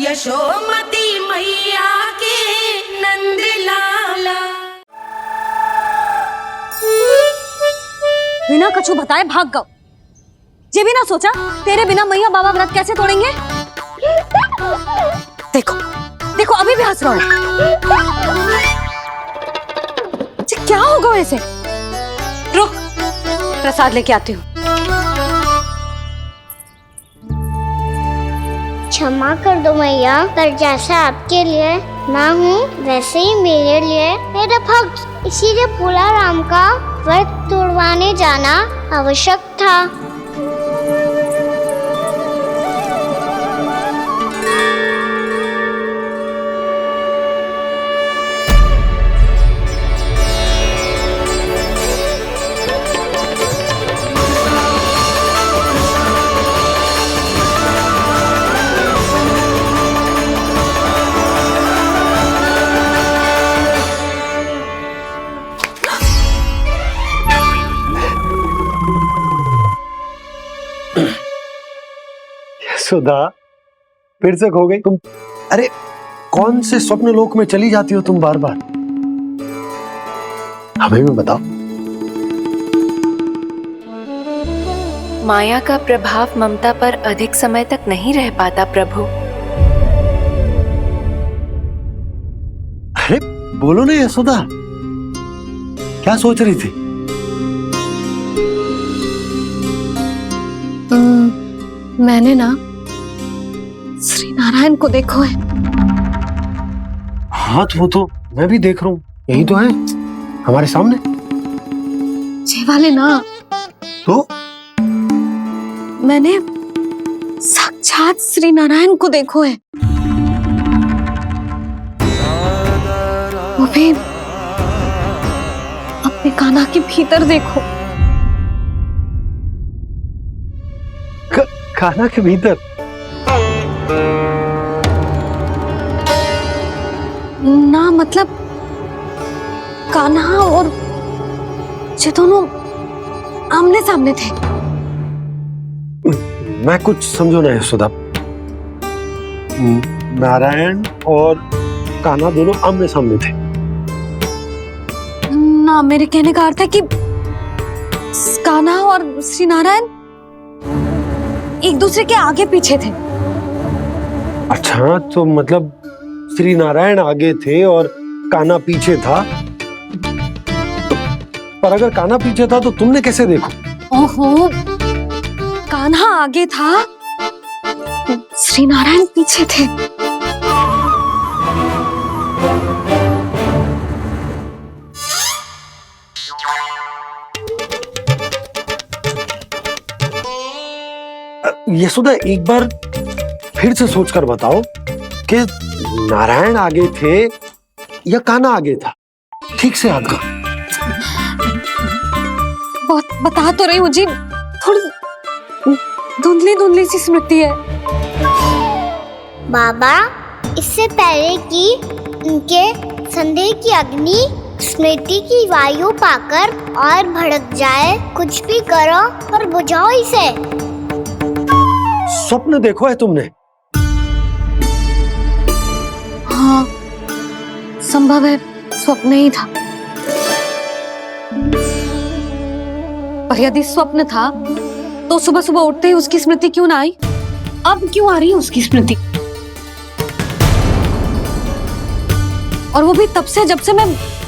यशोमती मैया के नंद लाला। बिना कछु बताए भाग गओ। ये भी ना सोचा तेरे बिना मैया बाबा व्रत कैसे तोड़ेंगे। देखो देखो अभी भी हंस रहा हूं। क्या होगा ऐसे? रुक प्रसाद लेके आती हूँ। क्षमा कर दो मैया, पर जैसा आपके लिए मैं हूँ वैसे ही मेरे लिए मेरा भक्त, इसीलिए भोला राम का व्रत तोड़वाने जाना आवश्यक था। सुधा फिर से खो गई तुम। अरे कौन से स्वप्न लोक में चली जाती हो तुम बार बार? हमें भी बताओ। माया का प्रभाव ममता पर अधिक समय तक नहीं रह पाता प्रभु। अरे बोलो ना यशोदा, क्या सोच रही थी? मैंने ना श्री नारायण को देखो है। हाँ वो तो मैं भी देख रहा हूँ, यही तो है हमारे सामने। ये वाले ना तो मैंने साक्षात श्री नारायण को देखो है, वो भी अपने कान्हा के भीतर देखो। कान्हा के भीतर? ना मतलब कान्हा और ये दोनों आमने सामने थे। मैं कुछ समझो ना यशोदा। नारायण और कान्हा दोनों आमने सामने थे? ना मेरे कहने का अर्थ है कि कान्हा और श्री नारायण एक दूसरे के आगे पीछे थे। अच्छा तो मतलब श्री नारायण आगे थे और कान्हा पीछे था। पर अगर कान्हा पीछे था तो तुमने कैसे देखो? ओहो, कान्हा आगे था, श्री नारायण पीछे थे। यशोदा एक बार फिर से सोचकर बताओ कि नारायण आगे थे या कान्हा आगे था? ठीक से याद करो। बहुत बता तो रही हूँ जी, थोड़ी धुंधली धुंधली सी स्मृति है। बाबा, इससे पहले कि उनके संदेह की अग्नि स्मृति की वायु पाकर और भड़क जाए, कुछ भी करो और बुझाओ इसे। स्वप्न देखो है तुमने? हाँ संभव है स्वप्न ही था, पर यदि स्वप्न था तो सुबह सुबह उठते ही उसकी स्मृति क्यों ना आई? अब क्यों आ रही है उसकी स्मृति? और वो भी तब से जब से मैं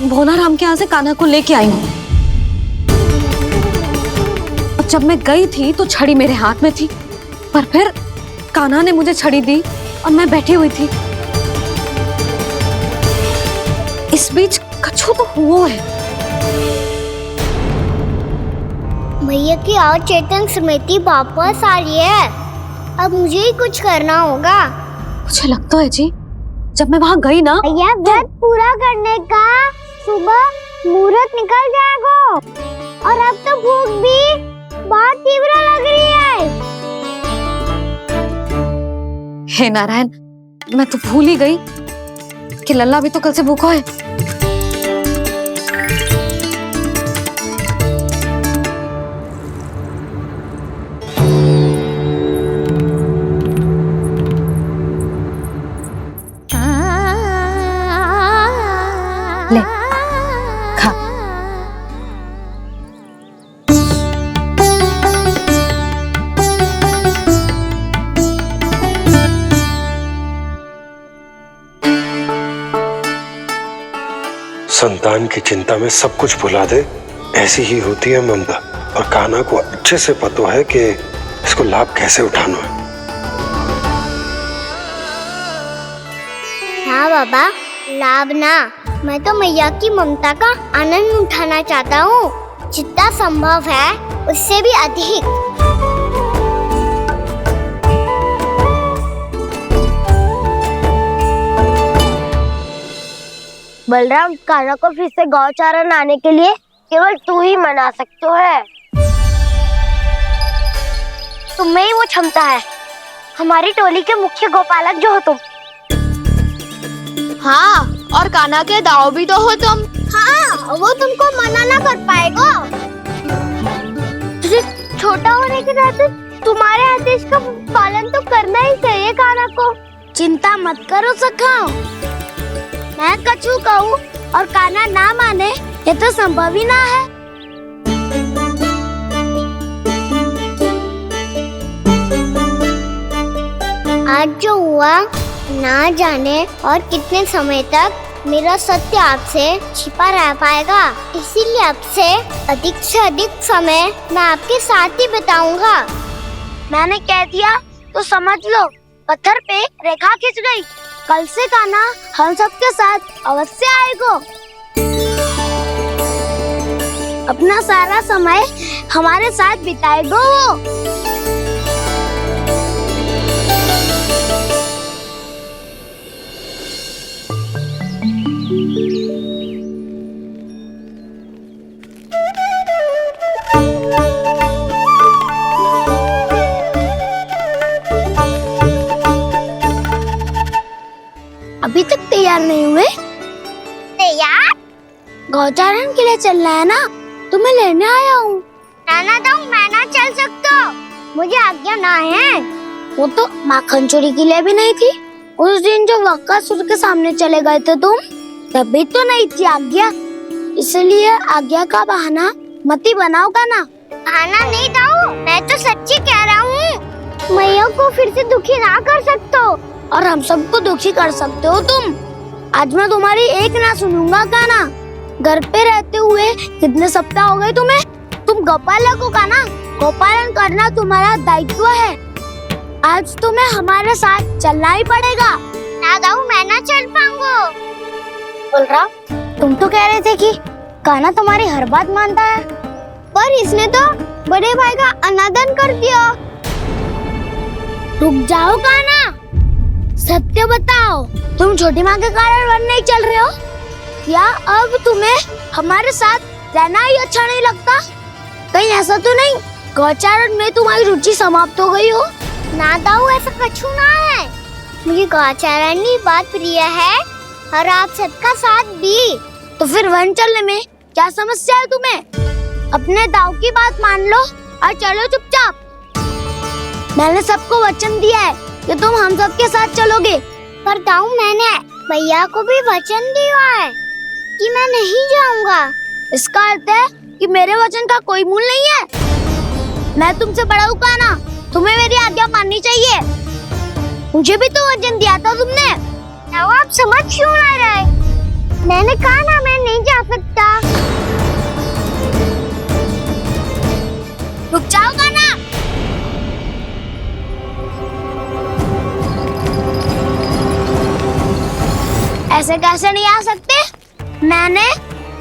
भोला राम के यहाँ से कान्हा को लेके आई हूँ। जब मैं गई थी तो छड़ी मेरे हाथ में थी, पर फिर कान्हा ने मुझे छड़ी दी और मैं बैठी हुई थी। इस बीच कछु तो हुआ है। भैया की अचेतन स्मृति वापस आ रही है, अब मुझे ही कुछ करना होगा। मुझे लगता है जी जब मैं वहाँ गई ना, भैया व्रत पूरा करने का सुबह मुहूर्त निकल जाएगा और अब तो भूख भी बहुत तीव्र लग रही है। हे नारायण, मैं तो भूल ही गई कि लल्ला भी तो कल से भूखा है। संतान की चिंता में सब कुछ भुला दे, ऐसी ही होती है ममता। और कान्हा को अच्छे से पता है कि इसको लाभ कैसे उठाना है। हाँ बाबा, लाभ ना, मैं तो मैया की ममता का आनंद उठाना चाहता हूँ, जितना संभव है उससे भी अधिक। बलराम, कान्हा को फिर से गौचारण आने के लिए केवल तू ही मना सकते है। तुम्हें ही वो क्षमता है, हमारी टोली के मुख्य गोपालक जो हो तुम। हाँ, और कान्हा के दाव भी तो हो तुम। हाँ, वो तुमको मना ना कर पाएगा। तुझे छोटा होने के नाते तुम्हारे आदेश का पालन तो करना ही चाहिए कान्हा को। चिंता मत करो सखा, मैं कछु कहूँ और कान्हा ना माने, ये तो संभव ही ना है। आज जो हुआ ना जाने और कितने समय तक मेरा सत्य आपसे छिपा रह पाएगा, इसीलिए आपसे अधिक से अधिक समय मैं आपके साथ ही बिताऊंगा। मैंने कह दिया तो समझ लो, पत्थर पे रेखा खिंच गई। कल से कान्हा हम सबके साथ अवश्य आएगा। अपना सारा समय हमारे साथ बिताएगा वो। अभी तक तैयार नहीं हुए? तैयार? गौचारण के लिए चलना है ना, तुम्हें लेने आया हूँ। नाना दाऊ, मैं ना चल सकता, मुझे आज्ञा ना है। वो तो माखन चोरी के लिए भी नहीं थी। उस दिन जो वक्कासुर के सामने चले गए थे तुम, तभी तो नहीं थी आज्ञा। इसलिए आज्ञा का बहाना मत ही बनाओ ना। बहाना नहीं दाऊ, मैं तो सच्ची कह रहा हूँ। मैया को फिर से दुखी ना कर सकते हो। और हम सबको दुखी कर सकते हो तुम। आज मैं तुम्हारी एक ना सुनूंगा कान्हा। घर पे रहते हुए कितने सप्ताह हो गए तुम्हें? तुम गोपालक हो कान्हा, गोपालन करना तुम्हारा दायित्व है। आज तुम्हें हमारे साथ चलना ही पड़ेगा। ना दाऊ, मैं ना चल पाऊंगा। बलराम, तुम तो कह रहे थे कि कान्हा तुम्हारी हर बात मानता है, पर इसने तो बड़े भाई का अनादर कर दिया। रुक जाओ कान्हा, सत्य बताओ, तुम छोटी माँ के कारण वन नहीं चल रहे हो? या अब तुम्हें हमारे साथ रहना ही अच्छा नहीं लगता? कहीं ऐसा तो नहीं गौचारण में तुम्हारी रुचि समाप्त हो गई हो? ना दाऊ, ऐसा कछु ना है। मुझे गौचारण की बात प्रिय है और आप सबका साथ भी। तो फिर वन चलने में क्या समस्या है तुम्हें? अपने दाऊ की बात मान लो और चलो चुपचाप। मैंने सबको वचन दिया है कि तुम हम सबके साथ चलोगे। पर दाऊ, मैंने भैया को भी वचन दिया है कि मैं नहीं जाऊंगा। इसका अर्थ है कि मेरे वचन का कोई मूल नहीं है। मैं तुमसे बड़ा हूँ कान्हा, तुम्हें मेरी आज्ञा माननी चाहिए। मुझे भी तो वचन दिया था तुमने। दाऊ, आप समझ क्यों ना रहे? मैंने कहा ना, मैं नहीं जा सकता। रुक जाओ कान्हा। ऐसे कैसे नहीं आ सकते? मैंने,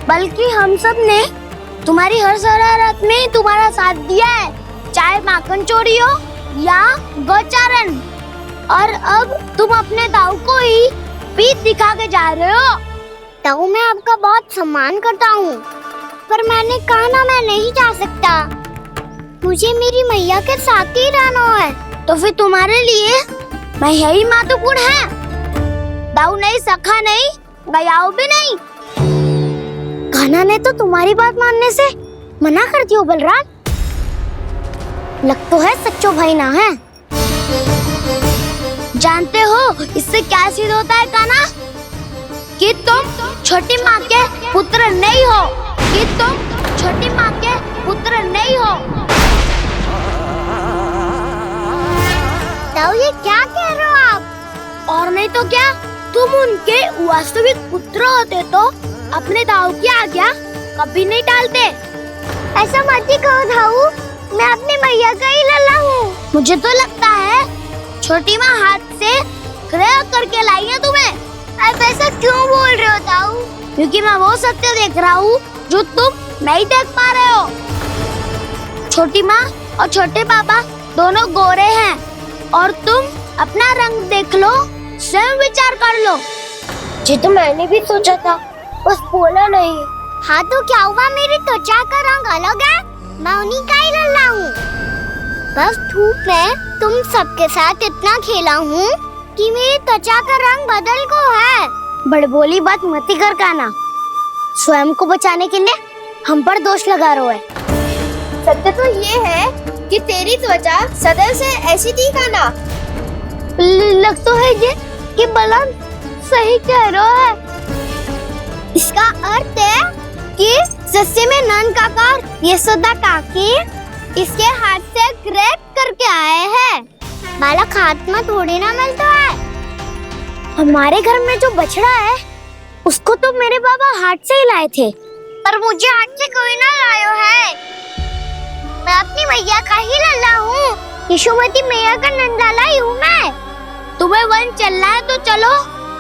बल्कि हम सब ने तुम्हारी हर शरारत में तुम्हारा साथ दिया है, चाहे माखन चोरी हो या गौचारण। और अब तुम अपने दाऊ को ही पीठ दिखा के जा रहे हो। दाऊ, मैं आपका बहुत सम्मान करता हूँ, पर मैंने कहा ना, मैं नहीं जा सकता। मुझे मेरी मैया के साथ ही रहना है। तो फिर तुम्हारे लिए मैं यही महत्वपूर्ण है। दाऊ नहीं, सखा नहीं, गयाऊ भी नहीं। कान्हा ने तो तुम्हारी बात मानने से मना कर दिया बलराम। लग तो है सच्चो भाई ना है। जानते हो इससे क्या सिद्ध होता है कान्हा? कि तुम छोटी माँ के पुत्र नहीं हो, कि तुम छोटी माँ के पुत्र नहीं हो। दाऊ, ये क्या कह रहे हो आप? और नहीं तो क्या, तुम उनके वास्तविक पुत्र होते तो अपने दाऊ की आज्ञा कभी नहीं टालते। ऐसा मत ही कहो दाऊ, मैं अपनी मैया का ही लल्ला हूँ। मुझे तो लगता है छोटी माँ हाथ से ग्रह करके लाई है तुम्हें। आप ऐसा क्यों बोल रहे हो दाऊ? क्योंकि मैं वो सत्य देख रहा हूँ जो तुम नहीं देख पा रहे हो। छोटी माँ और छोटे पापा दोनों गोरे हैं और तुम अपना रंग देख लो, स्वयं विचार कर लो। जी तो मैंने भी सोचा था, बस बोला नहीं। हाँ तो क्या हुआ, मेरी त्वचा का रंग अलग है, मैं उन्हीं का ही लल्ला हूँ। बस धूप में तुम सबके साथ इतना खेला हूँ कि मेरी त्वचा का रंग बदल को है। बड़बोली बात मत कर काना, स्वयं को बचाने के लिए हम पर दोष लगा रहे है। सत्य तो ये है कि तेरी त्वचा सदैव से ऐसी थी काना। लग तो है ये कि बलन सही कह रहा है। इसका अर्थ है कि सस्ते में नन काका यशोदा काकी इसके हाथ से ग्रेट करके आए हैं। बालक हाथ में थोड़ी ना मिलता है। हमारे घर में जो बछड़ा है उसको तो मेरे बाबा हाथ से ही लाए थे, पर मुझे हाथ से कोई ना लायो है। मैं अपनी मैया का ही लल्ला हूँ, यशोमती मैया का नंदलाला ही हूँ मैं। तुम्हें वन चलना है तो चलो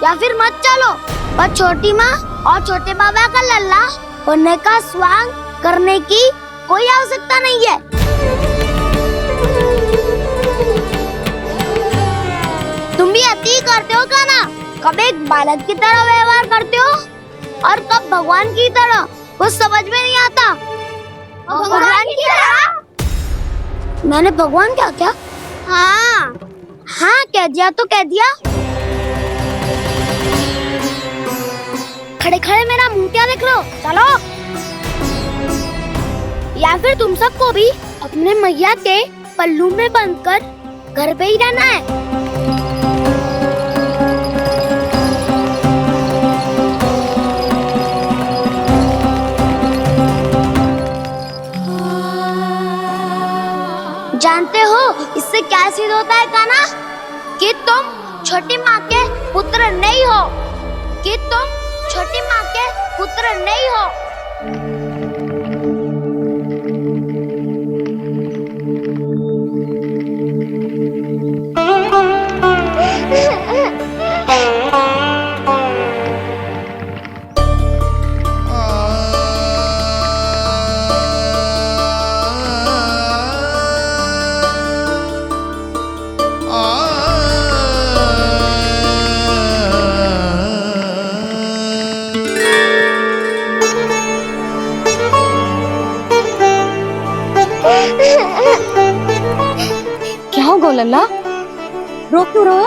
या फिर मत चलो, पर छोटी माँ और छोटे बाबा का लल्ला होने का स्वांग करने की कोई आवश्यकता नहीं है। तुम भी अति करते हो काना, कब एक बालक की तरह व्यवहार करते हो और कब भगवान की तरह, कुछ समझ में नहीं आता। भगवान की तरह? मैंने भगवान क्या क्या? हाँ हाँ कह दिया तो कह दिया। खड़े खड़े मेरा मुंह क्या देख लो, चलो। या फिर तुम सबको भी अपने मैया के पल्लू में बंधकर घर पे ही रहना है। जानते हो इससे क्या सिद्ध होता है काना? कि तुम छोटी माँ के पुत्र नहीं हो, कि तुम छोटी माँ के पुत्र नहीं हो। क्या होगा लल्ला, रो क्यों रहा?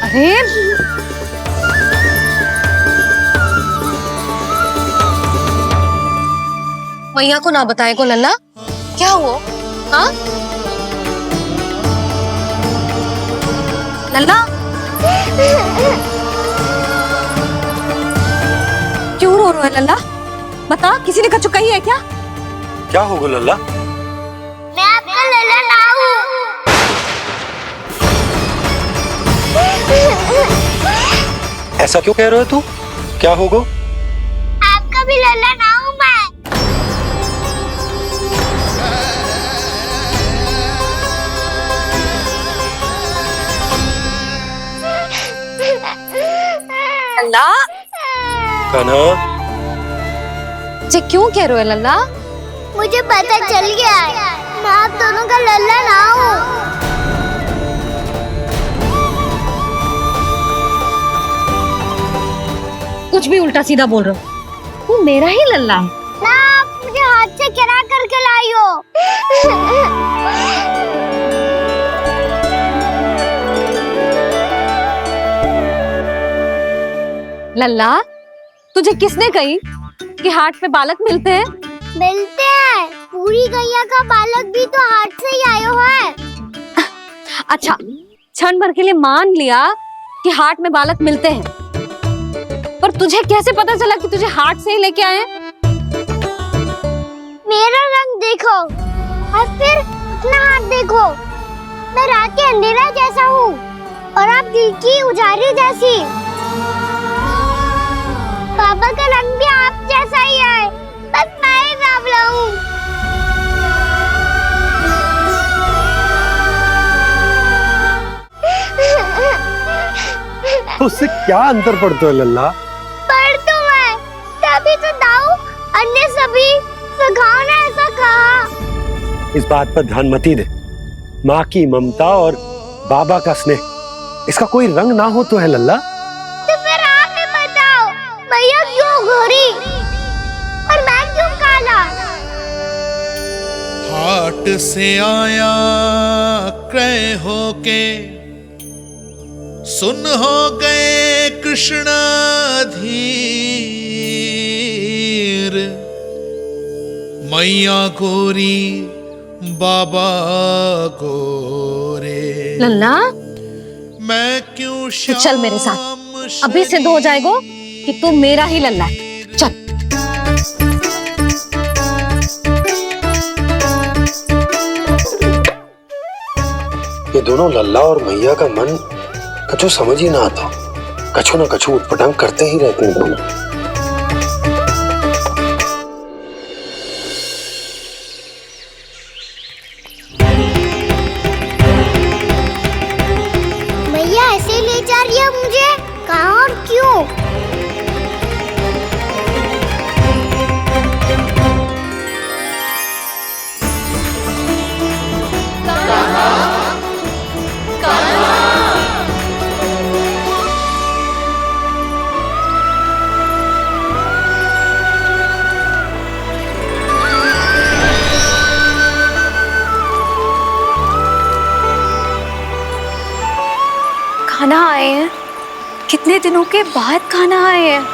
अरे मैया को ना बताए को लल्ला, क्या हुआ? हाँ लल्ला, क्यों रो रहा है लल्ला? बता, किसी ने कछु कही है क्या? क्या होगा लल्ला? मैं आपका लल्ला ना हूँ। ऐसा क्यों कह रहे हो तू? क्या होगा? आपका भी लल्ला ना हूँ मैं। लल्ला, कान्हा, जे क्यों कह रहे हो लल्ला? मुझे पता चल गया है, मैं आप दोनों का लल्ला ना हूँ। कुछ भी उल्टा सीधा बोल रहे हो, तू मेरा ही लल्ला है। ना आप मुझे हाथ से गिरा करके लाई हो। लल्ला, तुझे किसने कही कि हाट पे बालक मिलते हैं? मिलते हैं, पूरी गैया का बालक भी तो हाट से ही आयो है। अच्छा, क्षण भर के लिए मान लिया कि हाट में बालक मिलते हैं, पर तुझे कैसे पता चला कि तुझे हाट से ही लेके आए? मेरा रंग देखो और फिर अपना हाथ देखो। मैं रात के अंधेरा जैसा हूँ और आप दिल की उजाली जैसी। पापा का रंग भी आप जैसा ही है, बस मैं ही बावला हूँ। तो उससे क्या अंतर पड़ता है लल्ला? पर तो मैं तभी तो दाऊ अन्य सभी सखाओ ने ऐसा कहा। इस बात पर ध्यान मत ही दे। माँ की ममता और बाबा का स्नेह, इसका कोई रंग ना हो तो है लल्ला। तो फिर आप ही बताओ, भैया क्यों गोरी और मैं क्यों काला? हाट से आया क्रय होके, सुन हो गए कृष्ण धीर। मैया गोरी बाबा गोरे, लल्ला मैं क्यों तू चल मेरे साथ, अभी सिद्ध हो जाएगा कि तू मेरा ही लल्ला है। चल। ये दोनों लल्ला और मैया का मन कछु समझ ही ना आता। कछु ना कछु उटपटांग करते ही रहते हैं दोनों। भैया ऐसे ले जा रही है मुझे, कहाँ और क्यों? खाना आए हैं, कितने दिनों के बाद खाना आए हैं।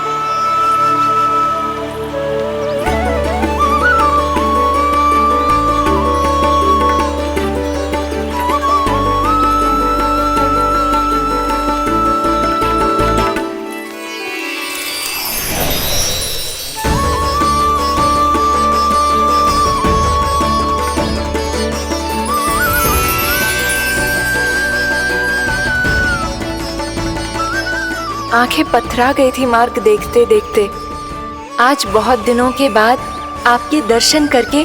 आंखें पथरा गई थी मार्ग देखते देखते। आज बहुत दिनों के बाद आपके दर्शन करके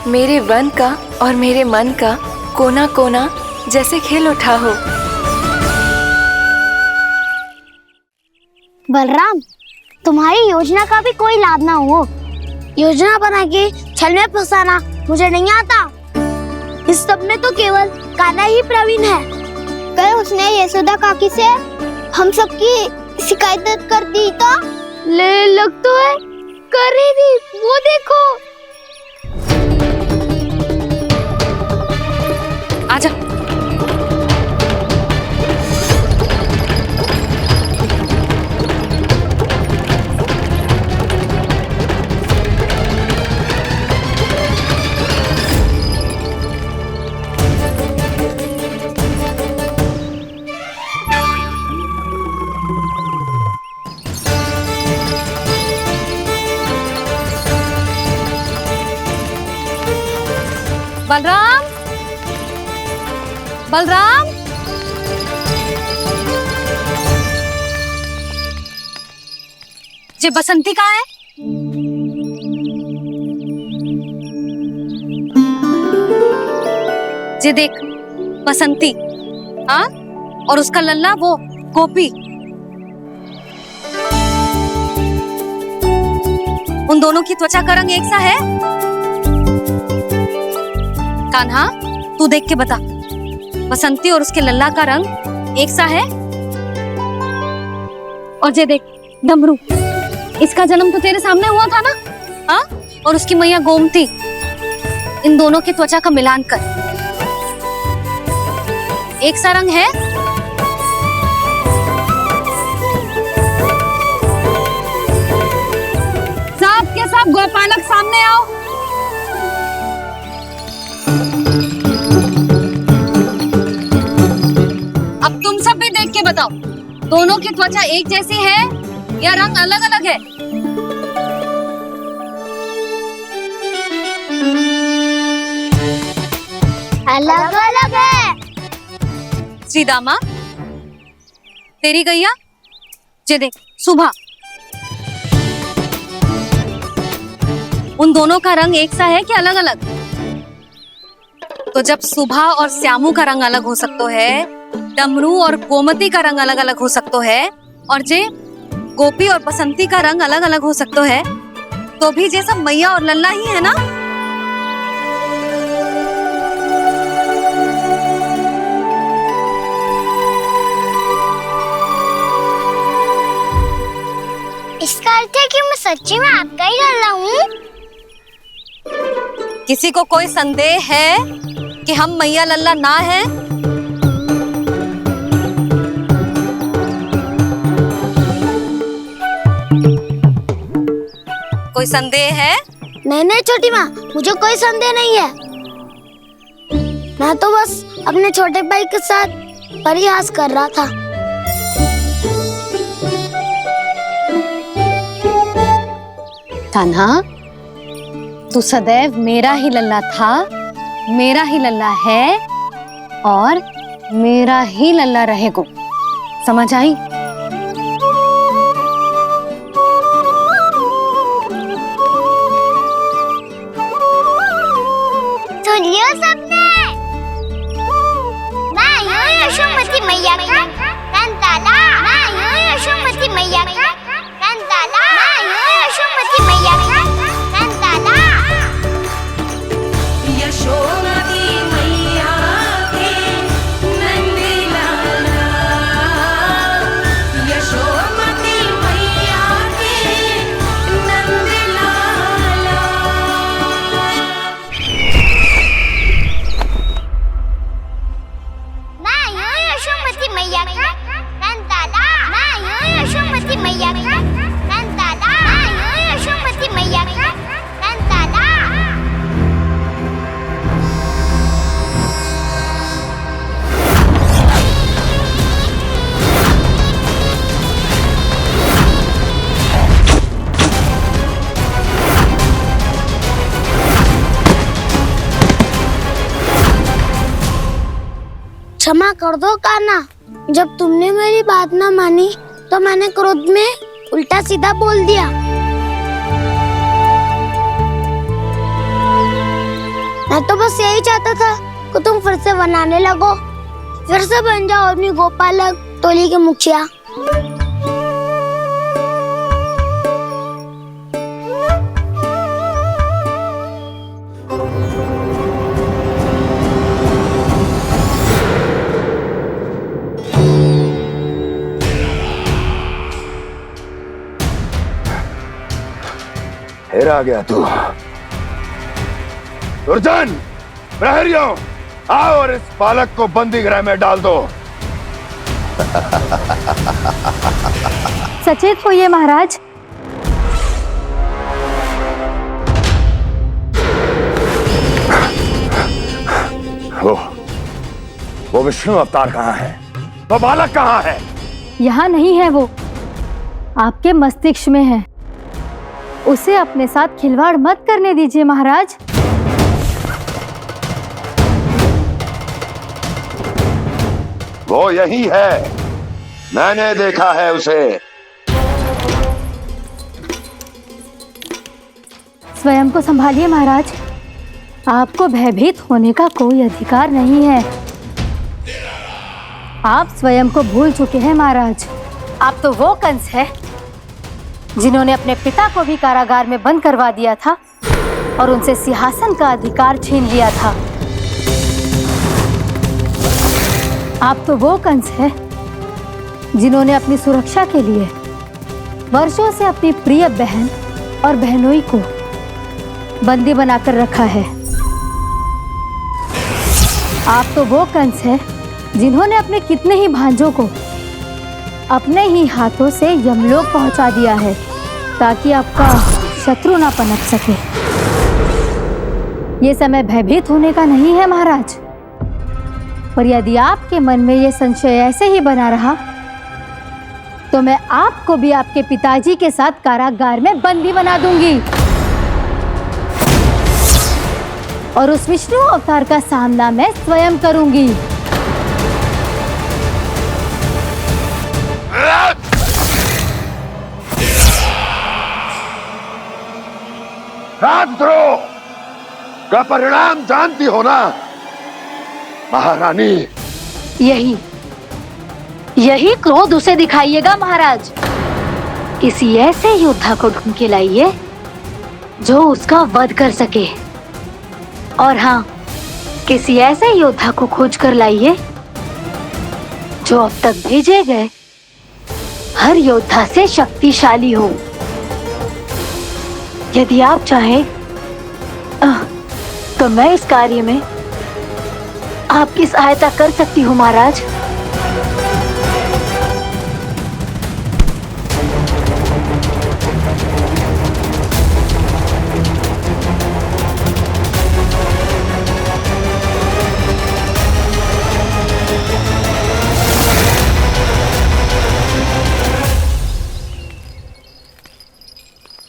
मेरे वन का और मेरे मन का कोना कोना जैसे खिल उठा हो। बलराम, तुम्हारी योजना का भी कोई लाभ ना हो। योजना बना के छल में फंसाना मुझे नहीं आता। इस सब में तो केवल कान्हा ही प्रवीण है। कल उसने यशोदा काकी से हम सबकी शिकायत कर दी तो ले लग तो है कर ही दी, वो देखो। आजा। बलराम, बलराम, ये बसंती कहाँ है? ये देख बसंती, हाँ, और उसका लल्ला वो गोपी। उन दोनों की त्वचा का रंग एक सा है? कान्हा, तू देख के बता, बसंती और उसके लल्ला का रंग एक सा है? और ये देख डमरू, इसका जन्म तो तेरे सामने हुआ था ना? हाँ, और उसकी मैया गोमती। इन दोनों की त्वचा का मिलान कर, एक सा रंग है? सब के सब गोपालक सामने आओ। अब तुम सब भी देख के बताओ, दोनों की त्वचा एक जैसी है या रंग अलग अलग है? अलग अलग है। श्रीदामा, तेरी गैया जे देख सुबह, उन दोनों का रंग एक सा है कि अलग अलग? तो जब सुबह और श्यामू का रंग अलग हो सकता है, डमरू और गोमती का रंग अलग अलग हो सकता है, और जे गोपी और बसंती का रंग अलग अलग हो सकता है, तो भी जे सब मैया और लल्ला ही है ना? इसका अर्थ है कि मैं सच्ची में आपका ही लल्ला हूँ। किसी को कोई संदेह है कि हम मैया लल्ला ना हैं? कोई संदेह है? नहीं छोटी माँ, मुझे कोई संदेह नहीं है। मैं तो बस अपने छोटे भाई के साथ परिहास कर रहा था। कान्हा, तू सदैव मेरा ही लल्ला था, मेरा ही लल्ला है और मेरा ही लल्ला रहेगा। समझ आई? सुन लियो सबने, मैं हूँ यशोमती मैया का कंताला, मैं हूँ यशोमती मैया का कंताला, मैं हूँ यशोमती मैया का कंताला। यशोमती मैया के नंद लाला, यशोमती मैया के नंद लाला। मैं हूँ यशोमती मैया का कंताला, मैं हूँ यशोमती मैया का कंताला, मैं हूँ यशोमती मैया का कंताला। क्षमा कर दो कान्हा, जब तुमने मेरी बात ना मानी तो मैंने क्रोध में उल्टा सीधा बोल दिया। मैं तो बस यही चाहता था कि तुम फिर से बनाने लगो, फिर से बन जाओ अपनी गोपालक टोली के मुखिया। फिर आ गया तू। दुर्जन, प्रहरियों, आओ और इस बालक को बंदी गृह में डाल दो। सचेत होइए महाराज। वो विष्णु अवतार कहाँ है? वो बालक कहाँ है? यहाँ नहीं है, वो आपके मस्तिष्क में है। उसे अपने साथ खिलवाड़ मत करने दीजिए महाराज। वो यही है, मैंने देखा है उसे। स्वयं को संभालिए महाराज, आपको भयभीत होने का कोई अधिकार नहीं है। आप स्वयं को भूल चुके हैं महाराज। आप तो वो कंस है जिन्होंने अपने पिता को भी कारागार में बंद करवा दिया था और उनसे सिंहासन का अधिकार छीन लिया था। आप तो वो कंस है जिन्होंने अपनी सुरक्षा के लिए वर्षों से अपनी प्रिय बहन और बहनोई को बंदी बनाकर रखा है। आप तो वो कंस है जिन्होंने अपने कितने ही भांजों को अपने ही हाथों से यमलोक पहुंचा दिया है ताकि आपका शत्रु ना पनप सके। ये समय भयभीत होने का नहीं है महाराज, पर यदि आपके मन में ये संशय ऐसे ही बना रहा तो मैं आपको भी आपके पिताजी के साथ कारागार में बंदी बना दूंगी। और उस विष्णु अवतार का सामना मैं स्वयं करूंगी। राजद्रोह का परिणाम जानती हो ना महारानी? यही क्रोध उसे दिखाइएगा महाराज। किसी ऐसे योद्धा को ढूंढ के लाइए जो उसका वध कर सके। और हाँ, किसी ऐसे योद्धा को खोज कर लाइए जो अब तक भेजे गए हर योद्धा से शक्तिशाली हो। यदि आप चाहें तो मैं इस कार्य में आपकी सहायता कर सकती हूँ महाराज।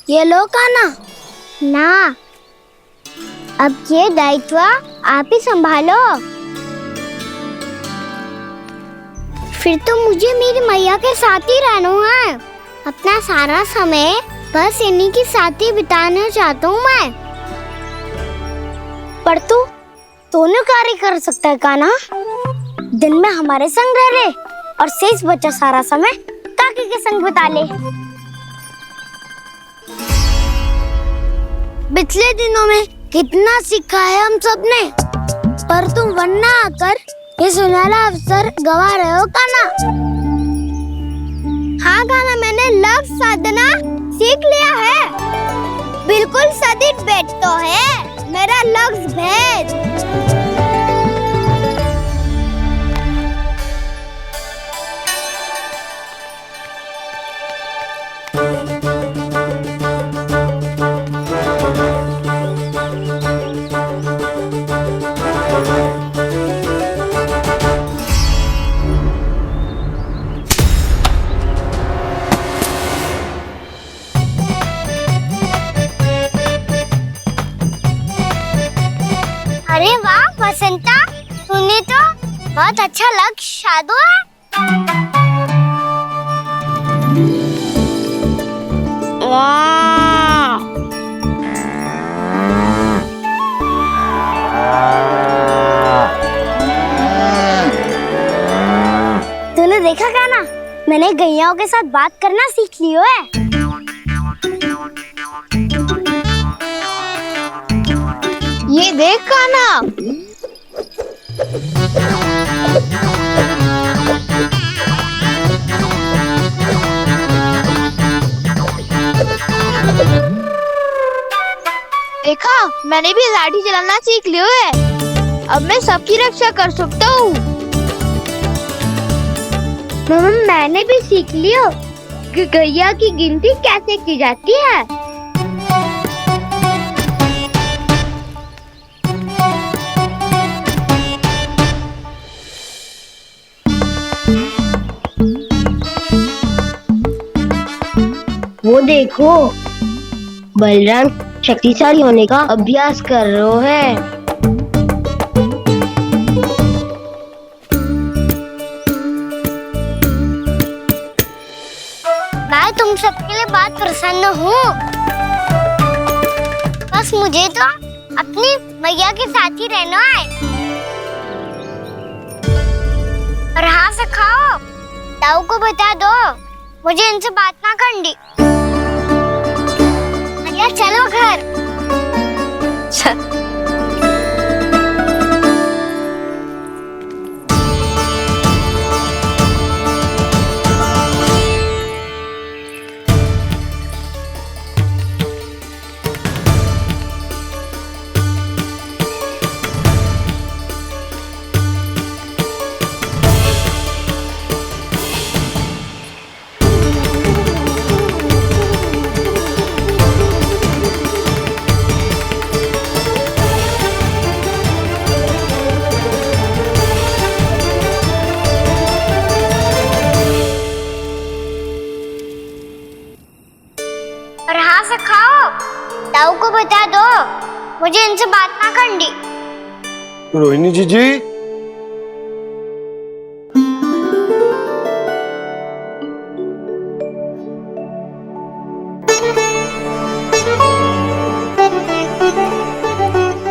ये लो कान्हा। ना, अब ये दायित्व आप ही संभालो। फिर तो मुझे मेरी मैया के साथ ही रहना है। अपना सारा समय बस इन्हीं के साथ ही बिताना चाहता हूँ मैं। पर तू दोनों कार्य कर सकता है कान्हा। दिन में हमारे संग रह ले और शेष बचा सारा समय काकी के संग बिता ले। पिछले दिनों में कितना सीखा है हम सब ने, पर तुम वरना आकर ये सुनहरा अवसर गवा रहे हो कान्हा। हाँ कान्हा, मैंने लक्ष्य साधना सीख लिया है। बिल्कुल सदित भेद तो है मेरा लक्ष्य भेद। अरे वाह बसंता, तूने तो बहुत अच्छा लक्ष्य साधा है। वाह, तूने देखा कान्हा, मैंने गैयाओं के साथ बात करना सीख लियो है। ये देख कान्हा, देखा मैंने भी लाठी चलाना सीख लियो है। अब मैं सबकी रक्षा कर सकता हूँ। मैंने भी सीख लियो कि गैया की गिनती कैसे की जाती है। वो देखो, बलराम शक्तिशाली होने का अभ्यास कर रहे हैं। मैं तुम सबके लिए बहुत प्रसन्न हूँ। बस मुझे तो अपनी मैया के साथ ही रहना है। और हाँ से खाओ, ताऊ को बता दो मुझे इनसे बात ना करनी। मैया चलो घर। ताऊ को बता दो मुझे इनसे बात ना करनी। रोहिणी जी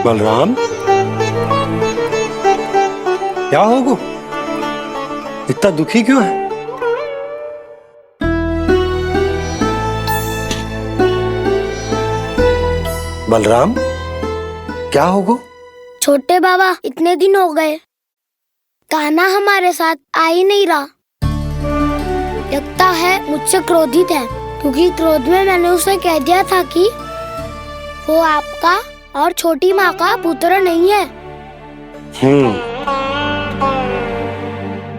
बलराम, क्या होगा? इतना दुखी क्यों है? बलराम, क्या होगा? छोटे बाबा, इतने दिन हो गए कान्हा हमारे साथ आ ही नहीं रहा। लगता है मुझसे क्रोधित है, क्योंकि क्रोध में मैंने उसे कह दिया था कि वो आपका और छोटी माँ का पुत्र नहीं है।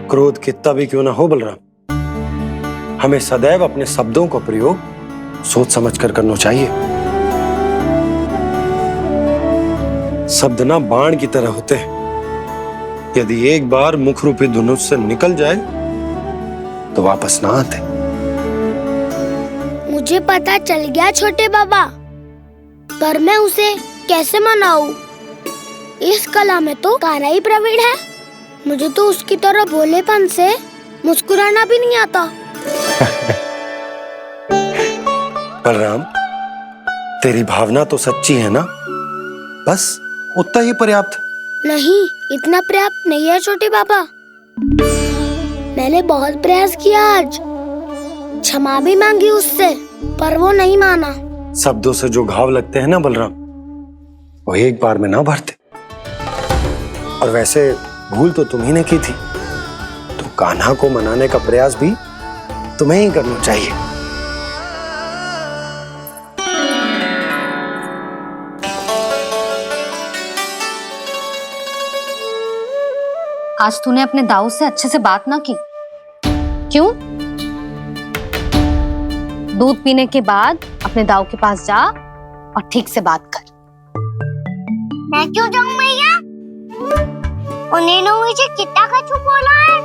क्रोध कितना भी क्यों ना हो बलराम, हमें सदैव अपने शब्दों का प्रयोग सोच समझकर करना चाहिए। शब्द ना बाण की तरह होते हैं, यदि एक बार मुख रूपी धनुष से निकल जाए तो वापस ना आते। मुझे पता चल गया छोटे बाबा, पर मैं उसे कैसे मनाऊं? इस कला में तो कान्हा ही प्रवीण है। मुझे तो उसकी तरह भोलेपन से मुस्कुराना भी नहीं आता। बलराम, तेरी भावना तो सच्ची है ना, बस उतना ही पर्याप्त। नहीं, इतना पर्याप्त नहीं है छोटे बाबा। मैंने बहुत प्रयास किया आज, क्षमा भी मांगी उससे, पर वो नहीं माना। शब्दों से जो घाव लगते हैं ना बलराम, वो एक बार में ना भरते। और वैसे भूल तो तुम्ही ने की थी, तो कान्हा को मनाने का प्रयास भी तुम्हें ही करना चाहिए। आज तूने अपने दाऊ से अच्छे से बात ना की, क्यों? दूध पीने के बाद अपने दाऊ के पास जा और ठीक से बात कर। मैं क्यों जाऊं मैया? उन्होंने मुझे कितना कछु बोला है।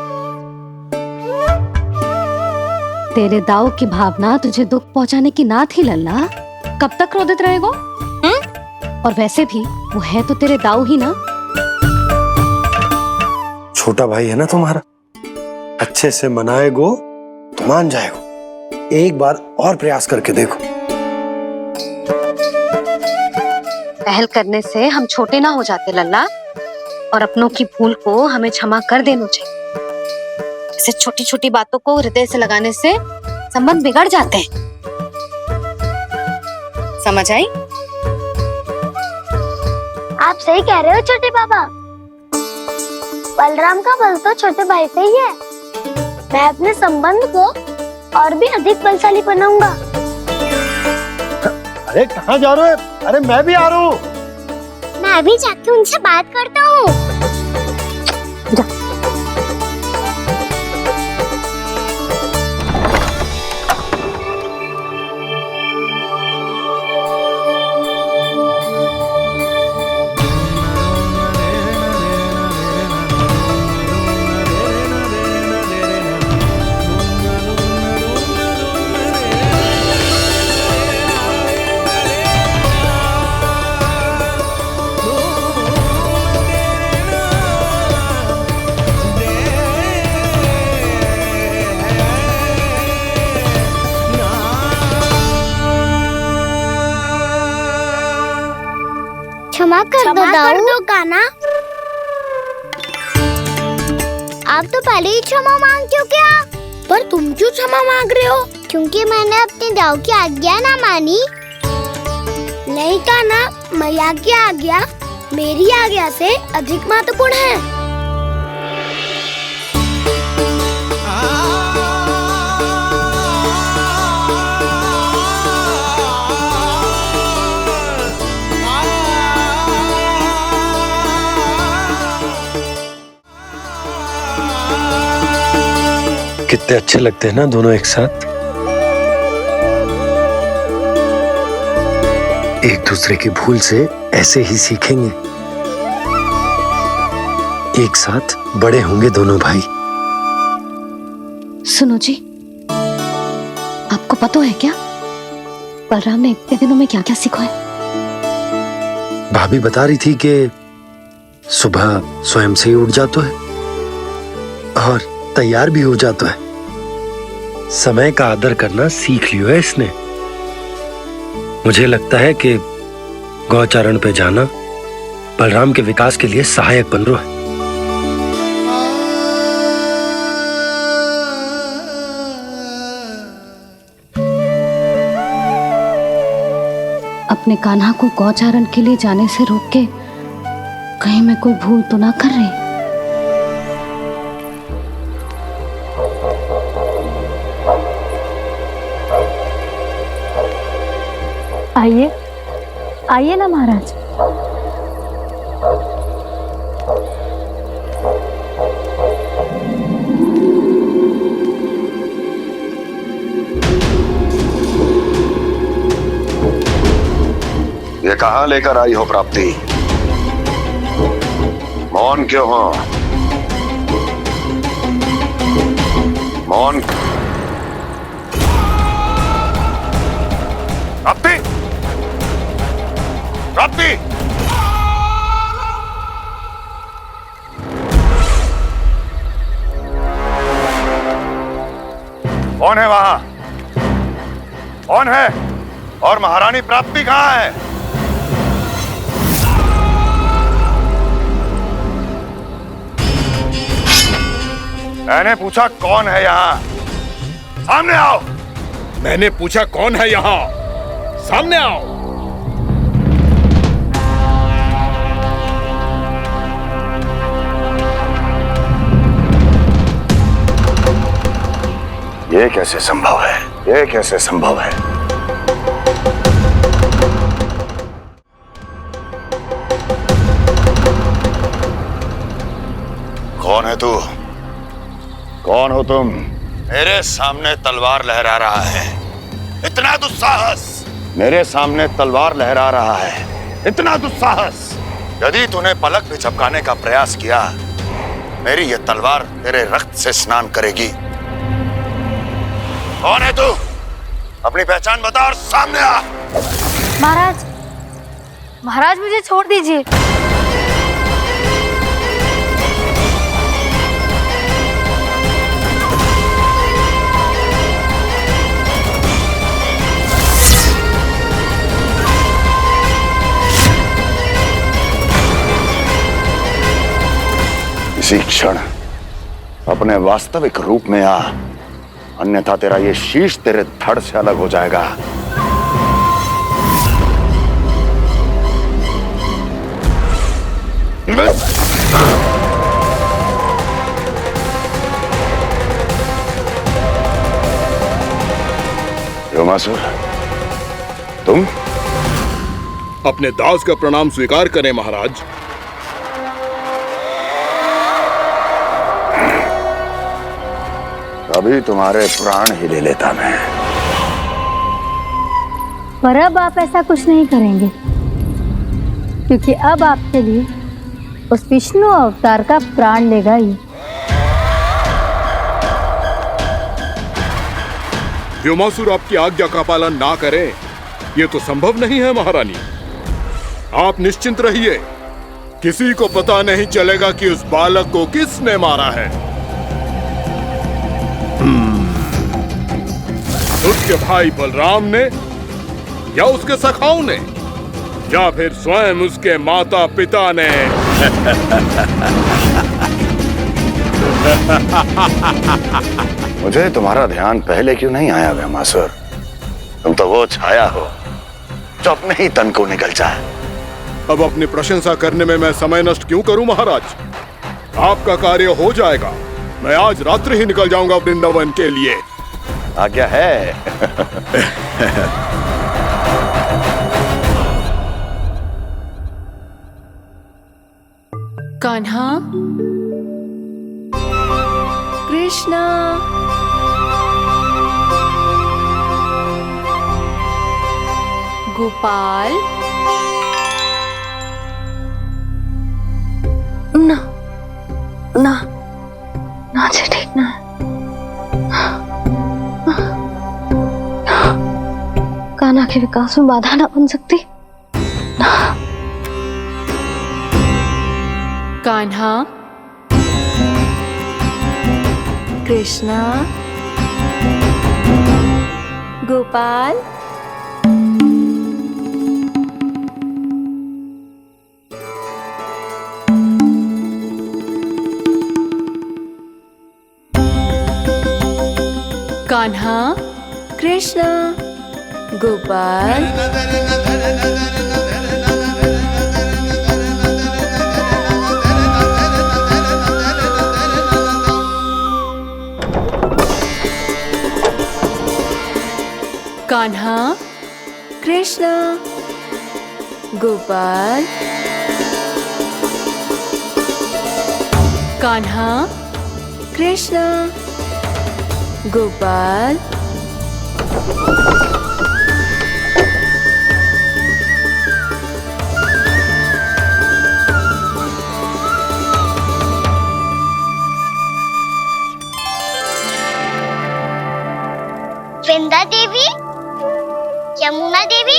तेरे दाऊ की भावना तुझे दुख पहुंचाने की ना थी लल्ला। कब तक क्रोधित रहेगो? और वैसे भी वो है तो तेरे दाऊ ही ना। छोटा भाई है ना तुम्हारा, अच्छे से मनाएगो तो मान जाएगो। एक बार और प्रयास करके देखो। पहल करने से हम छोटे ना हो जाते लल्ला, और अपनों की भूल को हमें क्षमा कर देना चाहिए। ऐसे छोटी छोटी बातों को हृदय से लगाने से संबंध बिगड़ जाते हैं। समझ आई? आप सही कह रहे हो छोटे बाबा। बलराम का बल तो छोटे भाई से ही है। मैं अपने संबंध को और भी अधिक बलशाली बनाऊंगा। अरे कहाँ जा रहे हो? अरे मैं भी आ रहा हूँ। मैं भी जाके उनसे बात करता हूँ। क्षमा कर दो कान्हा। आप तो पहले ही क्षमा मांगते हो क्या? पर तुम क्यों क्षमा मांग रहे हो? क्योंकि मैंने अपने दाऊ की आज्ञा ना मानी। नहीं कान्हा, मैया की आज्ञा मेरी आज्ञा से अधिक महत्वपूर्ण है। कितने अच्छे लगते हैं ना दोनों एक साथ। एक दूसरे की भूल से ऐसे ही सीखेंगे। एक साथ बड़े होंगे दोनों भाई। सुनो जी, आपको पता है क्या बलराम ने इतने दिनों में क्या क्या सीखा है? भाभी बता रही थी कि सुबह स्वयं से ही उठ जाता है और तैयार भी हो जाता है। समय का आदर करना सीख लियो है इसने। मुझे लगता है कि गौचारण पे जाना बलराम के विकास के लिए सहायक बन रहा है। अपने कान्हा को गौचारण के लिए जाने से रोक के कहीं मैं कोई भूल तो ना कर रही। आइए आइए ना महाराज। ये कहाँ लेकर आई हो प्राप्ति? मौन क्यों हो? मौन। प्राप्ति, प्राप्ति, कौन है वहां? कौन है? और महारानी प्राप्ति कहाँ है? मैंने पूछा कौन है यहाँ? सामने आओ। मैंने पूछा कौन है यहाँ? सामने आओ। ये कैसे संभव है? ये कैसे संभव है? कौन है तू? कौन हो तुम? मेरे सामने तलवार लहरा रहा है। इतना दुस्साहस! मेरे सामने तलवार लहरा रहा है। इतना दुस्साहस! यदि तूने पलक भी झपकाने का प्रयास किया, मेरी ये तलवार तेरे रक्त से स्नान करेगी। कौन है तू? अपनी पहचान बता और सामने आ। महाराज, महाराज मुझे छोड़ दीजिए। इसी क्षण अपने वास्तविक रूप में आ, अन्यथा तेरा ये शीश तेरे धड़ से अलग हो जाएगा। व्योमासुर, तुम? अपने दास का प्रणाम स्वीकार करें महाराज। अभी तुम्हारे प्राण ही ले लेता मैं। पर अब आप ऐसा कुछ नहीं करेंगे, क्योंकि अब आपके लिए उस विष्णु अवतार का प्राण लेगा ही। व्योमासुर आपकी आज्ञा का पालन ना करें, ये तो संभव नहीं है महारानी। आप निश्चिंत रहिए, किसी को पता नहीं चलेगा कि उस बालक को किसने मारा है। उसके भाई बलराम ने, या उसके सखाओं ने, या फिर स्वयं उसके माता पिता ने। मुझे तुम्हारा ध्यान पहले क्यों नहीं आया व्योमासुर? तुम तो वो छाया हो जो अपने ही तन को निगल जाए। अब अपनी प्रशंसा करने में मैं समय नष्ट क्यों करूं महाराज? आपका कार्य हो जाएगा। मैं आज रात्रि ही निकल जाऊंगा वृंदावन के लिए। आज्ञा है। कान्हा, कृष्णा, गोपाल, ना ना ना से ठीक ना। कान्हा के विकास में बाधा ना बन सकती। कान्हा, कृष्णा, गोपाल, कान्हा, कृष्णा, गोपाल, कान्हा, कृष्णा, गोपाल, कान्हा, कृष्णा, गोपाल, वृंदा देवी, यमुना देवी,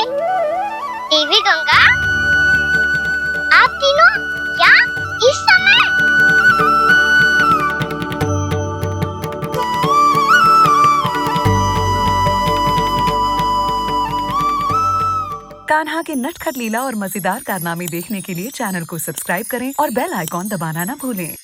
देवी गंगा, आप तीनों यहाँ इस समय? कान्हा के नटखट लीला और मजेदार कारनामे देखने के लिए चैनल को सब्सक्राइब करें और बेल आइकॉन दबाना ना भूलें।